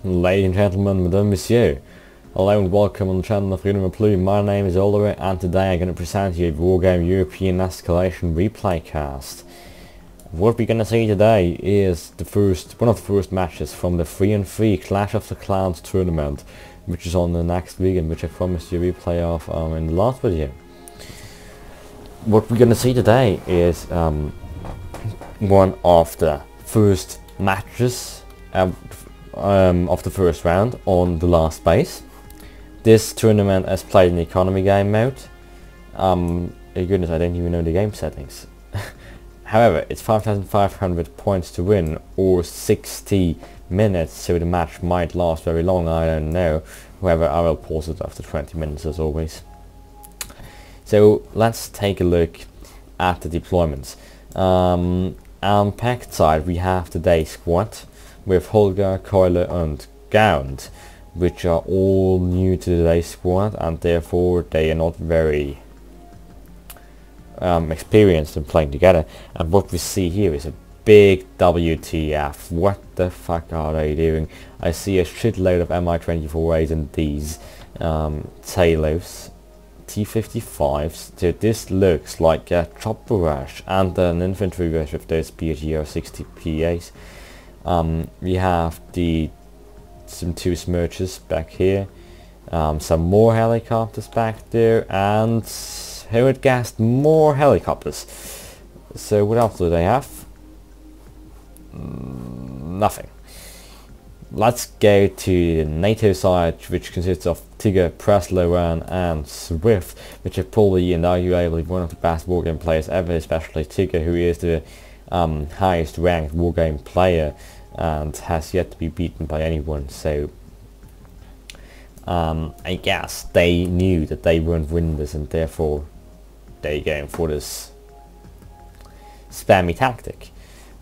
Ladies and gentlemen, Madame Monsieur, hello and welcome on the channel of Freedom of Blue. My name is Oliver and today I'm going to present you a Wargame European Escalation replay cast. What we're going to see today is one of the first matches from the 3-3 Clash of the Clans tournament, which is on the next weekend, which I promised you a replay of in the last video. What we're going to see today is one of the first matches of the first round on the last base. This tournament is played in the economy game mode. Goodness, I don't even know the game settings. However, it's 5,500 points to win, or 60 minutes, so the match might last very long, I don't know. However, I will pause it after 20 minutes as always. So let's take a look at the deployments. On packed side we have today's squad with Holger, Keule and Gaunt, which are all new to today's squad and therefore they are not very experienced in playing together. And what we see here is a big WTF. What the fuck are they doing? I see a shitload of Mi-24As and these Talos T-55s. So this looks like a chopper rush and an infantry rush with those PGR-60 PAs. We have some two Smirches back here, some more helicopters back there, and who would guess more helicopters. So what else do they have? Nothing. Let's go to the NATO side, which consists of Tigger, Preslowan and Swift, which are probably and arguably one of the best wargame players ever, especially Tigger, who is the highest ranked wargame player and has yet to be beaten by anyone. So I guess they knew that they wouldn't win this and therefore they going for this spammy tactic.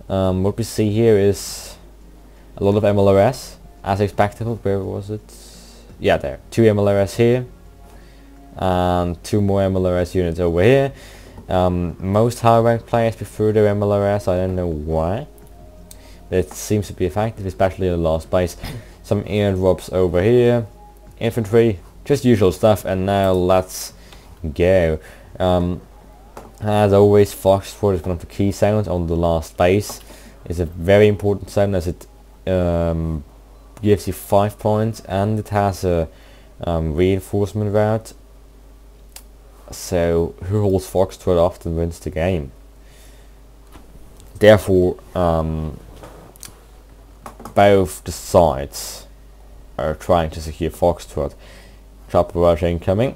What we see here is a lot of MLRS as expected. Where was it? Yeah, there. 2 MLRS here and 2 more MLRS units over here. Most high ranked players prefer their MLRS, I don't know why. It seems to be effective, especially in the last base. Some airdrops over here. Infantry, just usual stuff. And now let's go. As always, Foxtrot is one of the key sounds on the last base. It's a very important sound as it gives you 5 points and it has a reinforcement route. So who holds Foxtrot often wins the game. Therefore, both the sides are trying to secure Foxtrot. Chopper rush incoming.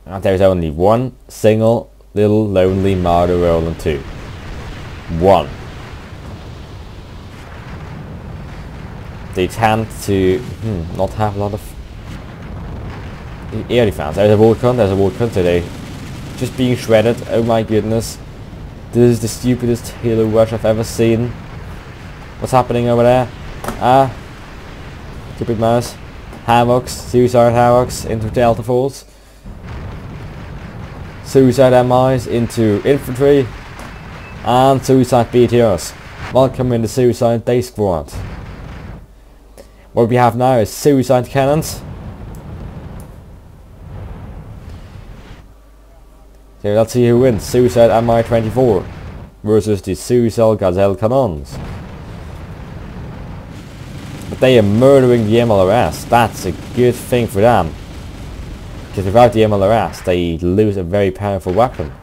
And there's only one single little lonely martyr rolling 2. One. They tend to not have a lot of air defense. There's a Vulcan today. Just being shredded. Oh my goodness. This is the stupidest helo rush I've ever seen. What's happening over there? Stupid mouse. Hammocks, suicide Hammocks into Delta Falls. Suicide MIs into infantry. And suicide BTRs. Welcome in the suicide day squad. What we have now is suicide cannons. So let's see who wins. Suicide Mi-24 versus the Suicide Gazelle cannons. But they are murdering the MLRS. That's a good thing for them. Because without the MLRS they lose a very powerful weapon.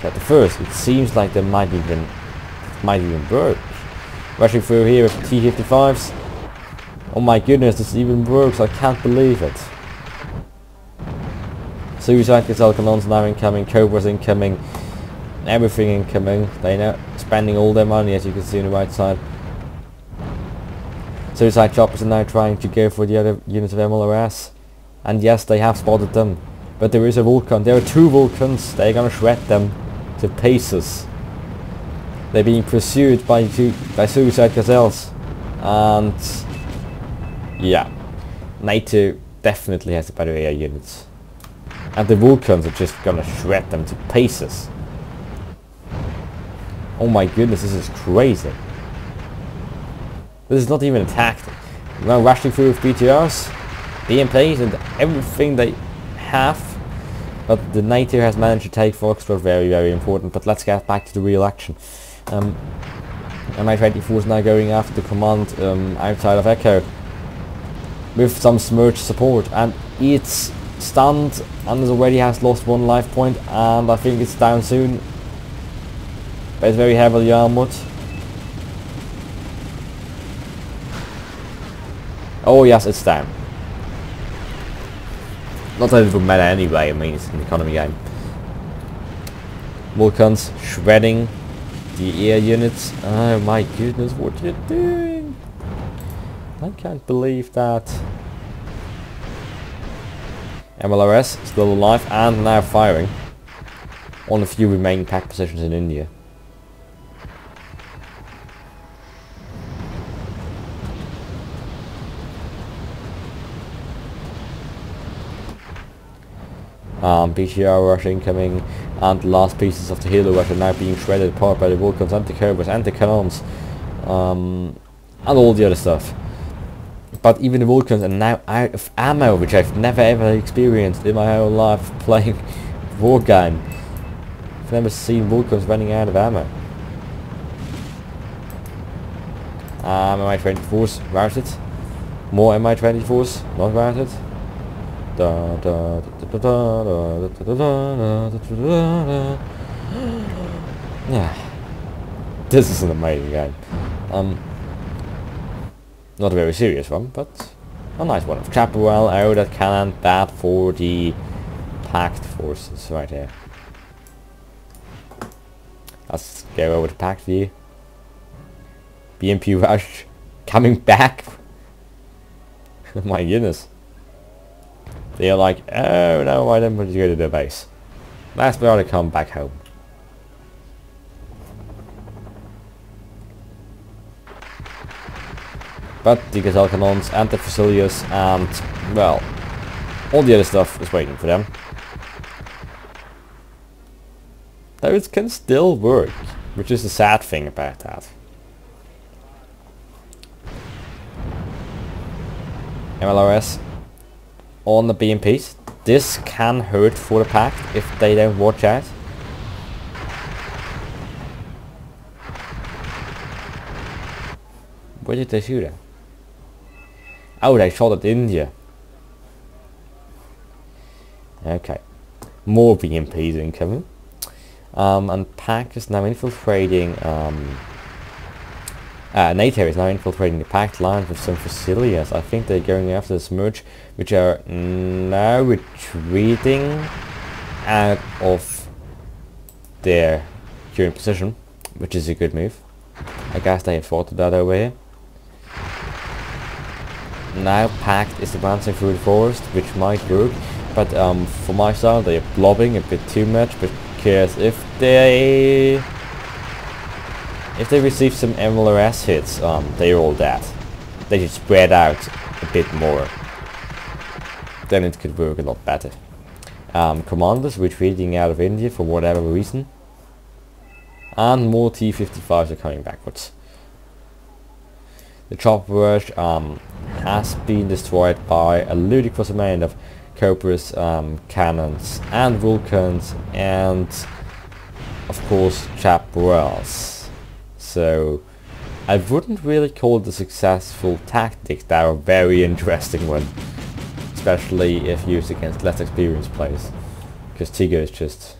At the first it seems like they might even work. Rushing through here with T-55s. Oh my goodness, this even works, I can't believe it. Suicide Gazelle cannons now incoming, Cobras incoming, everything incoming. They now spending all their money, as you can see on the right side. Suicide choppers are now trying to go for the other units of MLRS. And yes, they have spotted them. But there is a Vulcan, there are 2 Vulcans, they're gonna shred them to pieces. They're being pursued by Suicide Gazelles. And yeah, NATO definitely has the better air units. And the Vulcans are just gonna shred them to pieces. Oh my goodness, this is crazy. This is not even a tactic. Now rushing through with BTRs, BMPs and everything they have. But the NATO has managed to take Foxtrot, very, very important. But let's get back to the real action. Mi-24 is now going after the command outside of Echo with some Smirch support, and it's stunned and already has lost 1 life point, and I think it's down soon. But it's very heavily armored. Oh yes, it's down. Not that it would matter anyway, I mean it's an economy game. Vulcans shredding the air units. Oh my goodness, what you're doing! I can't believe that. MLRS still alive and now firing on a few remaining pack positions in India. BTR rush incoming, and the last pieces of the Halo rush are now being shredded apart by the Vulcans, anti-cobras, anti-cannons, and all the other stuff. But even the Vulcans are now out of ammo, which I've never ever experienced in my whole life playing Wargame. I've never seen Vulcans running out of ammo. Mi-24s routed. More Mi-24s not routed. Yeah, this is an amazing game. Not a very serious one, but a nice one. Chaparral, oh, that cannon, bad for the packed forces right here. Let's go over the packed view. BMP rush coming back. My goodness. They're like, oh no, why don't we go to the base? Let's be able to come back home. But the Gazelle cannons and the Fusiliers and, well, all the other stuff is waiting for them. Though it can still work, which is the sad thing about that. MLRS on the BMPs. This can hurt for the pack if they don't watch out. Where did they shoot at? Oh, they shot at India. Okay. More BMPs incoming. And pack is now infiltrating NATO is now infiltrating the packed lines with some Fusiliers. I think they're going after the Smirch, which are now retreating out of their current position, which is a good move. I guess they have thought of that over here. Now packed is advancing through the forest, which might work, but for my style they are blobbing a bit too much, because if they receive some MLRS hits, they're all dead. They should spread out a bit more. Then it could work a lot better. Commanders retreating out of India for whatever reason. And more T-55s are coming backwards. The chopper rush has been destroyed by a ludicrous amount of Cobras, cannons, and Vulcans, and of course Chaparrals. So I wouldn't really call it a successful tactic. They're a very interesting one, especially if used against less experienced players, because Tigo is just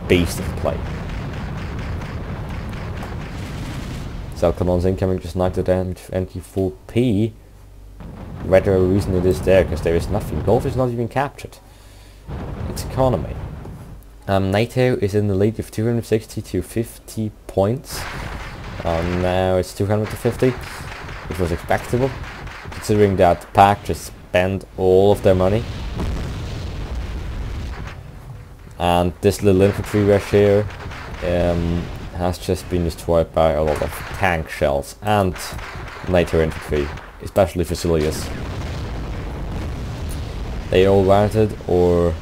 a beast of play. Cell cannons incoming, just knocked it down to NT4P. Whatever reason it is there, because there is nothing. Golf is not even captured. It's economy. NATO is in the lead with 260 to 50 points. Now it's 200 to 50, which was expectable, considering that pack just spent all of their money. And this little infantry rush here has just been destroyed by a lot of tank shells and NATO infantry, especially Fusiliers. They all routed or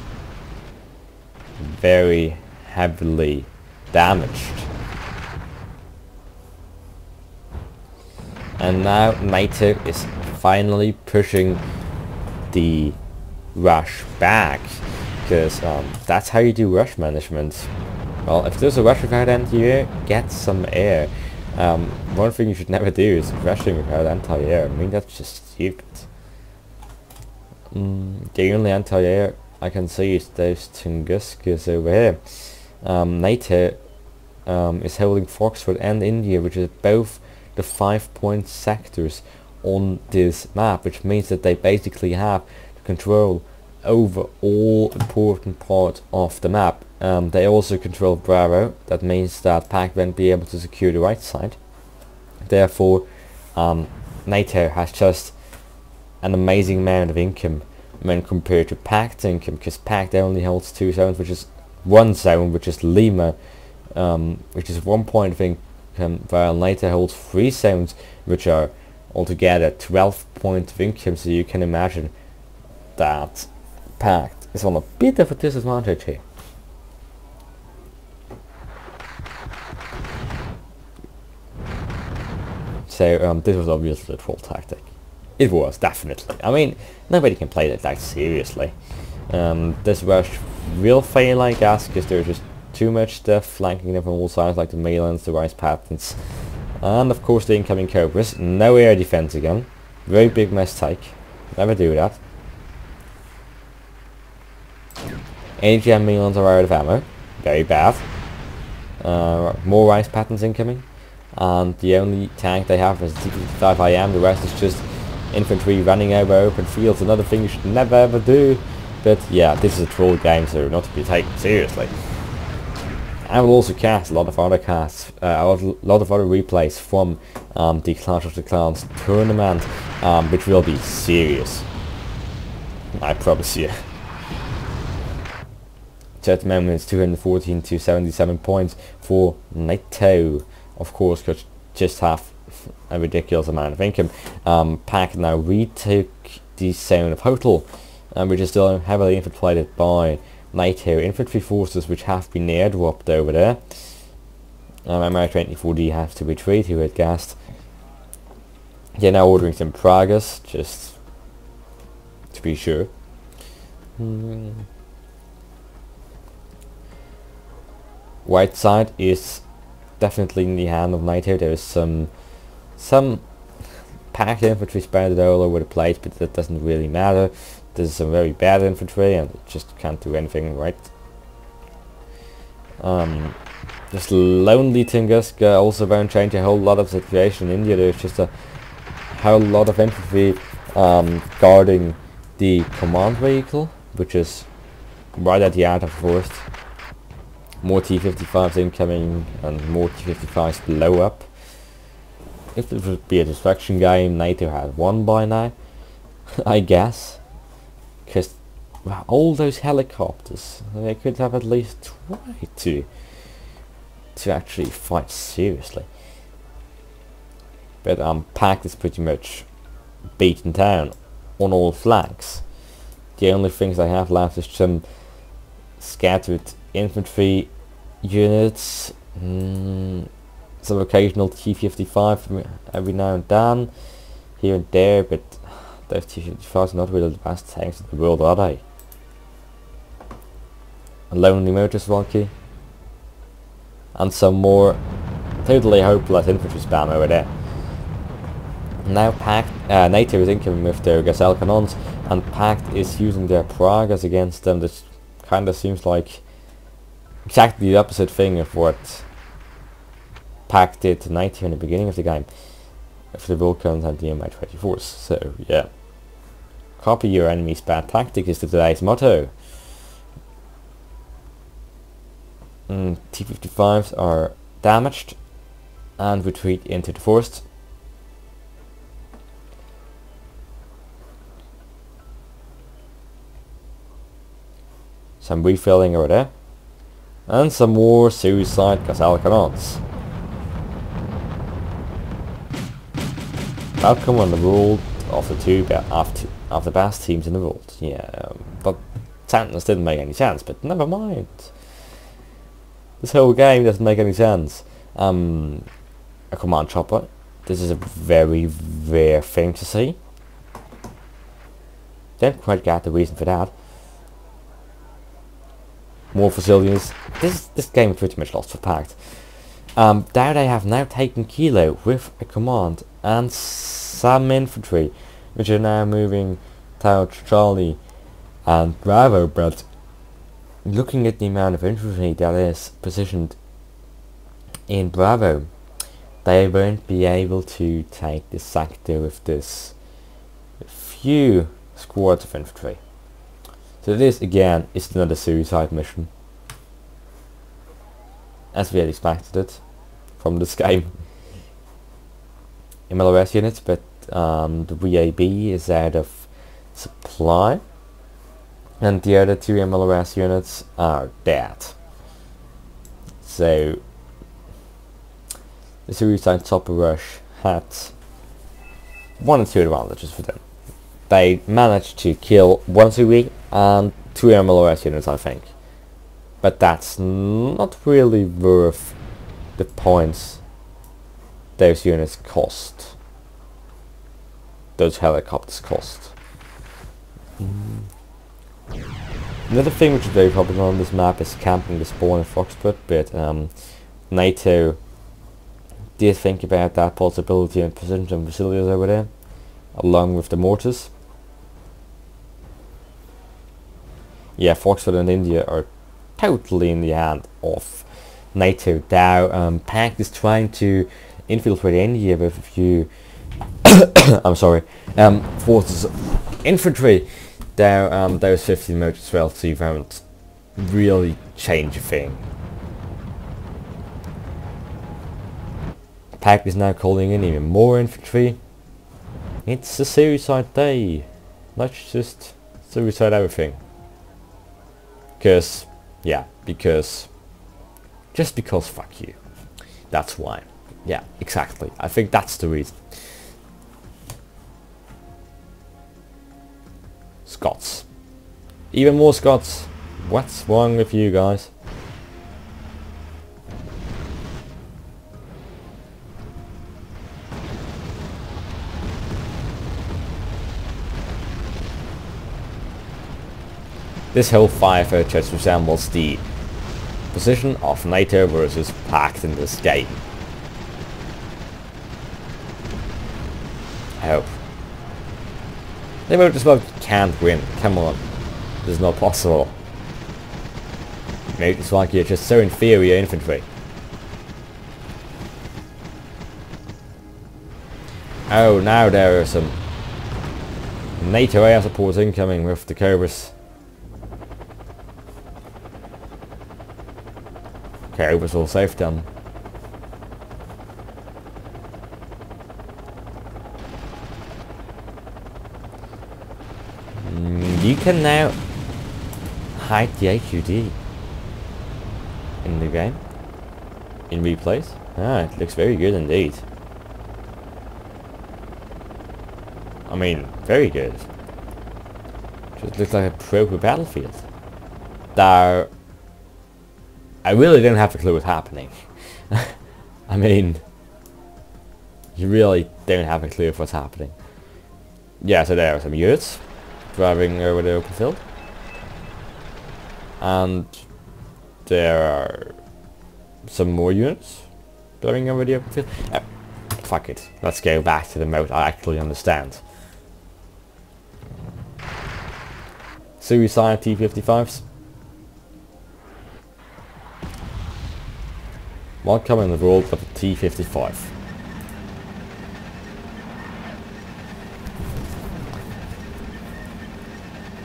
very heavily damaged. And now NATO is finally pushing the rush back, because that's how you do rush management. Well, if there's a rush without anti-air, get some air. One thing you should never do is rushing without anti-air. I mean, that's just stupid. The only anti-air I can see is those Tunguskis over here. NATO is holding Foxford and India, which is both the 5-point sectors on this map, which means that they basically have control over all important parts of the map. They also control Bravo. That means that Pact won't be able to secure the right side. Therefore, NATO has just an amazing amount of income when compared to Pact income, because Pact only holds 2 zones, which is one zone, which is Lima, which is 1 point of income, while NATO holds 3 zones, which are altogether 12 points of income. So you can imagine that Pact is on a bit of a disadvantage here. So this was obviously a troll tactic. It was, definitely. I mean, nobody can play that seriously. This rush will fail, I guess, because there's just too much stuff flanking them from all sides, like the Melans, the Rice Patents, and of course the incoming Cobras. No air defense again. Very big mistake. Never do that. AGM Melans are out of ammo. Very bad. More Rice Patents incoming. And the only tank they have is T-55 IM. The rest is just infantry running over open fields. Another thing you should never ever do. But yeah, this is a troll game, so not to be taken seriously. I will also cast a lot of other casts, a lot of other replays from the Clash of the Clans tournament, which will be serious. I promise you. So at the moment it's 214 to 77 points for NATO. Of course, could just have a ridiculous amount of income. Pact now retook the zone of Hotel, which is still heavily infiltrated by NATO infantry forces, which have been airdropped over there. MI-24D have to retreat, who had gassed. They're now ordering some Pragas, just to be sure. White side is definitely in the hand of NATO. There is some Pact infantry sprouted all over the place, but that doesn't really matter. There's some very bad infantry and it just can't do anything right. Just lonely Tunguska also won't change a whole lot of situation in India. There's just a whole lot of infantry guarding the command vehicle, which is right at the end of the forest. More T-55s incoming and more T-55s blow up. If it would be a destruction game, NATO had won by now, I guess. Because all those helicopters, they could have at least tried to actually fight seriously. But Pact is pretty much beaten down on all flanks. The only things they have left is some scattered infantry units, some occasional T-55 every now and then, here and there, but those T-55s are not really the best tanks in the world, are they? A lonely motor Swanky, and some more totally hopeless infantry spam over there. Now Pact, NATO is incoming with their Gazelle cannons, and Pact is using their Pragas against them. This kind of seems like exactly the opposite thing of what Pact did to NATO in the beginning of the game, with the Vulcans and the Mi-24s. So yeah, copy your enemy's bad tactic is today's motto. T-55s are damaged and retreat into the forest. Some refilling over there, and some more suicide Gazelle cannons. Welcome on the world of the of the best teams in the world. Yeah, but sentence didn't make any sense, but never mind. This whole game doesn't make any sense. A command chopper. This is a very rare thing to see. Don't quite get the reason for that. More facilities. This game is pretty much lost for Pact. There they have now taken Kilo with a command and some infantry, which are now moving towards Charlie and Bravo, but looking at the amount of infantry that is positioned in Bravo, they won't be able to take this sector with this few squads of infantry. So this again is another suicide mission, as we had expected it from this game. MLRS units, but the VAB is out of supply, and the other two MLRS units are dead. So the suicide Topper Rush had one or two advantages for them. They managed to kill one Sui and two MLRS units, I think. But that's not really worth the points those units cost. Those helicopters cost. Another thing which is very popular on this map is camping the spawn in Foxput, but NATO did think about that possibility and position some facilities over there, along with the mortars. Yeah, Foxford and India are totally in the hand of NATO. Now, Pact is trying to infiltrate India with a few I'm sorry, forces of infantry. There's 15 motors as well, so you won't really change a thing. Pact is now calling in even more infantry. It's a suicide day. Let's just suicide everything. Just because fuck you. That's why. Yeah, exactly. I think that's the reason. Scots. Even more Scots. What's wrong with you guys? This whole firefight just resembles the position of NATO versus Pact in this game. I hope. They won't just can't win. Come on. This is not possible. Maybe it's like you're just so inferior infantry. Oh, now there are some NATO air supports incoming with the Cobras. Cobras all safe done. You can now hide the HUD in the game, in replays. Ah, it looks very good indeed. I mean, very good. Just looks like a proper battlefield. There, I really don't have a clue what's happening. I mean, you really don't have a clue of what's happening. Yeah, so there are some units driving over the open field, and there are some more units driving over the open field. Fuck it, let's go back to the mode I actually understand. Suicide T-55s. Welcome in the world of the T-55.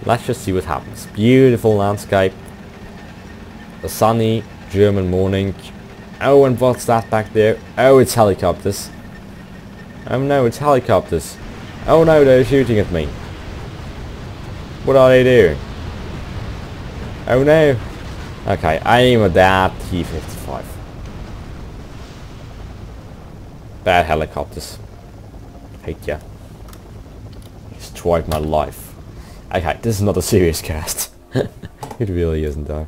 Let's just see what happens. Beautiful landscape. A sunny German morning. Oh, and what's that back there? Oh, it's helicopters. Oh no, it's helicopters. Oh no, they're shooting at me. What are they doing? Oh no. Okay, I aim at that T-55. Bad helicopters. Hate ya. Destroyed my life. Okay, this is not a serious cast. It really isn't though.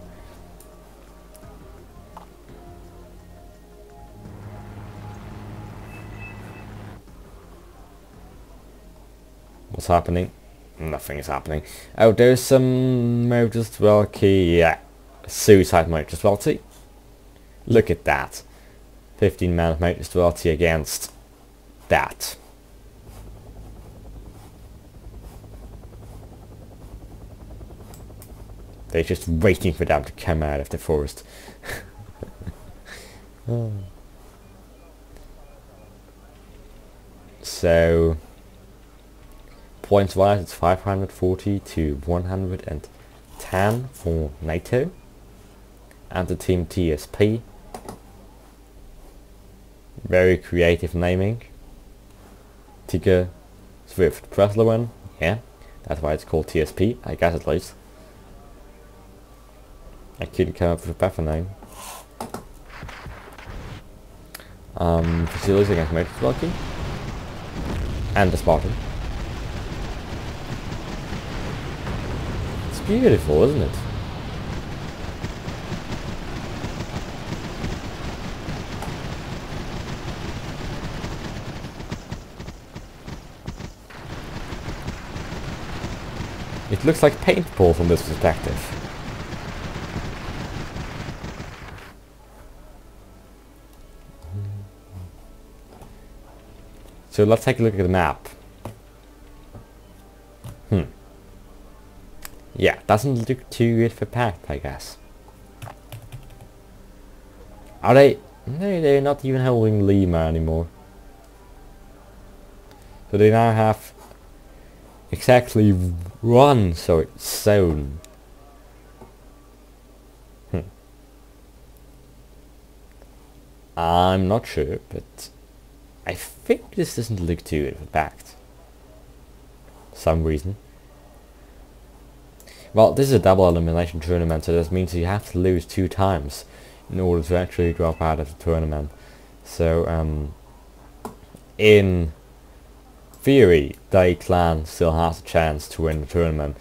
What's happening? Nothing is happening. Oh, there's some motors as well. Yeah, suicide motors as well. See, look at that. 15 man motors as well against that. They're just waiting for them to come out of the forest. So, points wise, it's 540 to 110 for NATO and the team TSP. Very creative naming. Tigger, Swift, Preslowin. Yeah, that's why it's called TSP, I guess at least. I couldn't come up with a better name. Facilities against Matrix Lucky. And the Spartan. It's beautiful, isn't it? It looks like paintball from this perspective. So let's take a look at the map. Yeah, doesn't look too good for Pact, I guess. Are they? No, they're not even holding Lima anymore. So they now have exactly one zone. I'm not sure, but I think this doesn't look too good for Pact. For some reason. Well, this is a double elimination tournament, so this means you have to lose 2 times in order to actually drop out of the tournament. So, in theory, Day Clan still has a chance to win the tournament.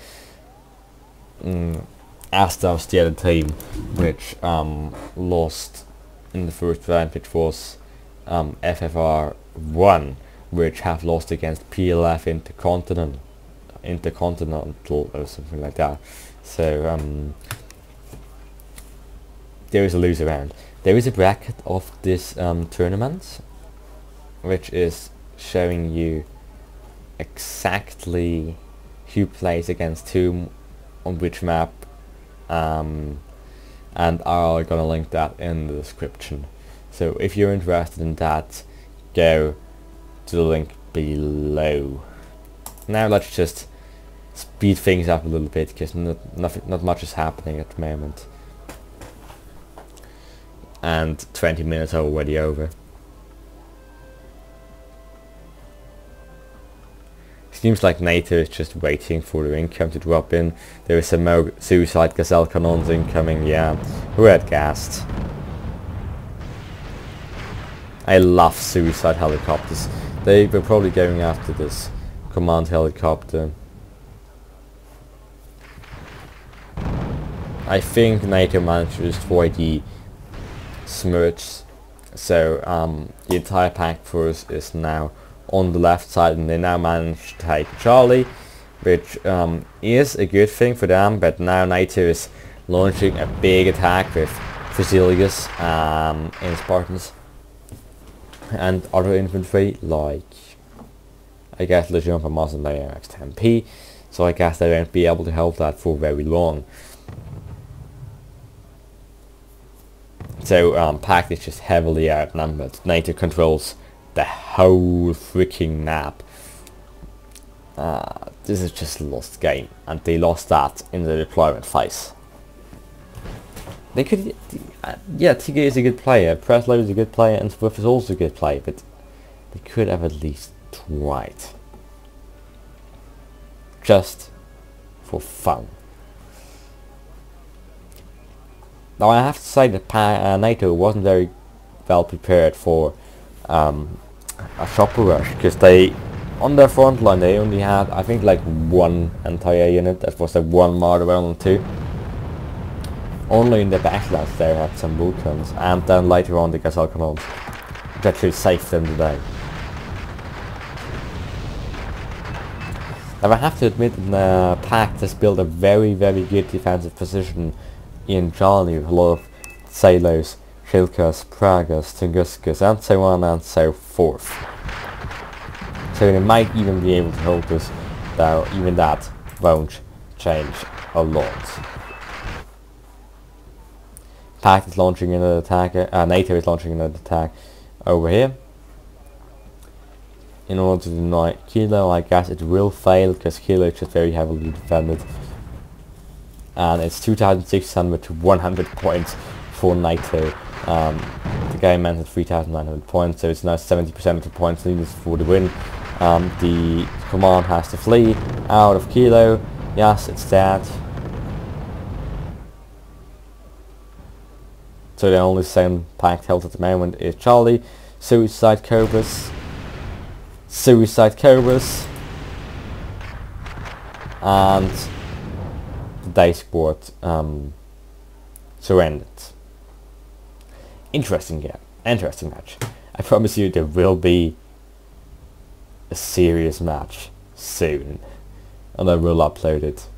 As does the other team, which lost in the first round, which was FFR1, which have lost against PLF Intercontinental or something like that. So there is a loser round. There is a bracket of this tournament, which is showing you exactly who plays against whom on which map, and I'm gonna link that in the description. So if you're interested in that, go to the link below. Now let's just speed things up a little bit, because not much is happening at the moment. And 20 minutes are already over. Seems like NATO is just waiting for their income to drop in. There is some more suicide gazelle cannons incoming, yeah. Red gassed. I love suicide helicopters. They were probably going after this command helicopter. I think NATO managed to destroy the Smirch, so the entire Pact force is now on the left side, and they now managed to take Charlie, which is a good thing for them, but now NATO is launching a big attack with Facilities in Spartans and other infantry, like I guess Legion from Mars and Layer X10P, so I guess they won't be able to help that for very long. So Pact is just heavily outnumbered. NATO controls the whole freaking map. This is just a lost game, and they lost that in the deployment phase. They could, yeah, TK is a good player, Preslow is a good player, and Swift is also a good player, but they could have at least tried. Just for fun. Now I have to say that NATO wasn't very well prepared for a chopper rush, because they, on their front line, they only had, I think, like one entire unit. That was like one Marder and 2. Only in the backlines they had some Vulcans, and then later on the Gazelle cannons, which actually saved them today. Now I have to admit the Pact has built a very good defensive position in Charlie with a lot of Salos, Shilkas, Pragas, Tunguskas and so on and so forth. So they might even be able to hold us, though even that won't change a lot. Pact is launching another attack, NATO is launching another attack over here. In order to deny Kilo, I guess it will fail because Kilo is just very heavily defended. And it's 2,600 to 100 points for NATO. The game ends at 3,900 points, so it's now 70% of the points needed for the win. The command has to flee out of Kilo. Yes, it's dead. So the only same Pact held at the moment is Charlie, Suicide Cobras, and the Day Squad surrendered. Interesting game, interesting match. I promise you there will be a serious match soon, and I will upload it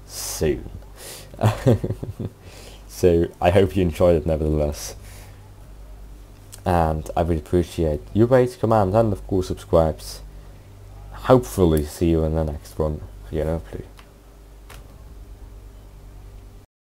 soon. So I hope you enjoyed it nevertheless, and I would appreciate you rate, comment and of course subscribes. Hopefully see you in the next one. Play.